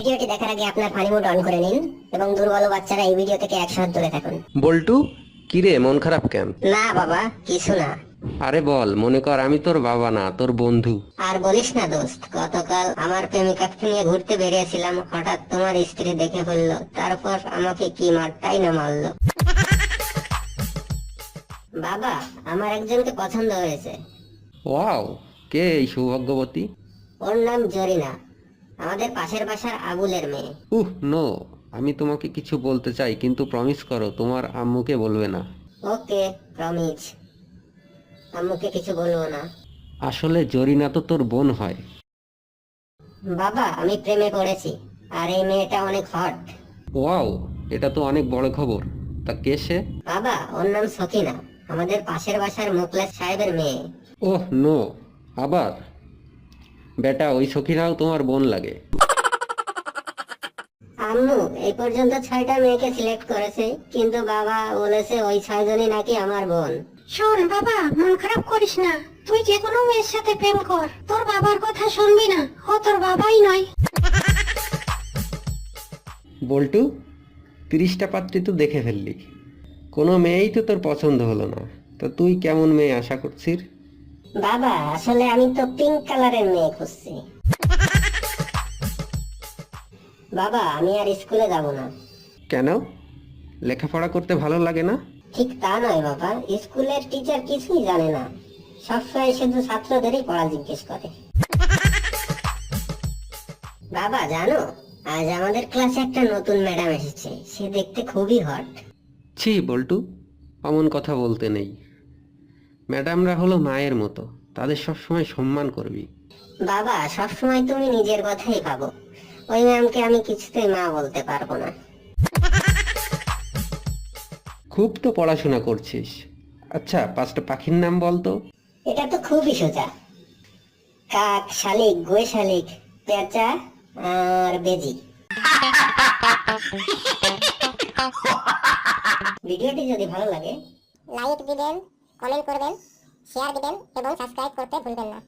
ভিডিওটি দেখার আগে আপনার ফানি মোড অন করে নিন এবং দুর্বল বাচ্চারা এই ভিডিও থেকে 100 হাত দূরে থাকুন। বল্টু, কিরে মন খারাপ কেন? না বাবা, কিছু না। আরে বল, মনে কর আমি তোর বাবা না, তোর বন্ধু। আর বলিস না দোস্ত, গতকাল আমার প্রেমিকাকে নিয়ে ঘুরতে বেরিয়েছিলাম, হঠাৎ তোমার স্ত্রী দেখে ফেললো, তারপর আমাকে কি মারটাই না মারলো। বাবা, আমার একজনকে পছন্দ হয়েছে। ওয়াও, কে এই সৌভাগ্যবতী? ওর নাম জরিনা, আমাদের পাশের বাসার আবুলের মেয়ে। নো, আমি তোমাকে কিছু বলতে চাই, কিন্তু প্রমিস করো তোমার আম্মুকে বলবে না। ওকে, প্রমিস। আম্মুকে কিছু বলবো না। আসলে জরিনা তো তোর বোন হয়। বাবা, আমি প্রেমে পড়েছি, আর এই মেয়েটা অনেক হট। ওয়াও, এটা তো অনেক বড় খবর। তা কে সে? বাবা, ওর নাম সকিনা, আমাদের পাশের বাসার মুখলেস সাহেবের মেয়ে। নো, আবার? বেটা, ওই সখীরাও তোমার বোন লাগে। আম্মু এই পর্যন্ত 6টা মেয়েকে সিলেক্ট করেছে, কিন্তু বাবা বলেছে ওই 6জনই নাকি আমার বোন। শোন বাবা, মন খারাপ করিস না। তুই যে কোনো মেয়ের সাথে প্রেম কর, তোর বাবার কথা শুনবি না। ও তোর বাবাই নয়। বল্টু, 30টা পাত্রী তো দেখে ফেললি, কোনো মেয়েই তো তোর পছন্দ হলো না। তা তুই কেমন মেয়ে আশা করছিস? বাবা, আসলে আমি তো পিঙ্ক কালারের মেয়ে খুঁজছি। বাবা, আমি আর স্কুলে যাব না। কেন? লেখাপড়া করতে ভালো লাগে না? ঠিক তা নয় বাবা, স্কুলের টিচার কিছুই জানে না, সবসময় শুধু ছাত্রদেরই পড়া জিজ্ঞেস করে। বাবা জানো, আজ আমাদের ক্লাসে একটা নতুন ম্যাডাম এসেছে, সে দেখতে খুবই হট। ছি বল্টু, অমন কথা বলতে নেই। ম্যাডামরা হলো মায়ের মতো, তাদের সবসময় সম্মান করবি। বাবা, সবসময় তুমি নিজের কথাই ভাবো, ওই ম্যামকে আমি কিছুতেই মা বলতে পারবো না। খুব তো পড়াশোনা করছিস। আচ্ছা, 5টা পাখির নাম বল তো। এটা তো খুবই সোজা। কাক, শালিক, গোয়ে শালিক, পেঁচা আর বেজি। ভিডিওটি যদি ভালো লাগে লাইক দিবেন, কমেন্ট করবেন, শেয়ার দিবেন এবং সাবস্ক্রাইব করতে ভুলবেন না।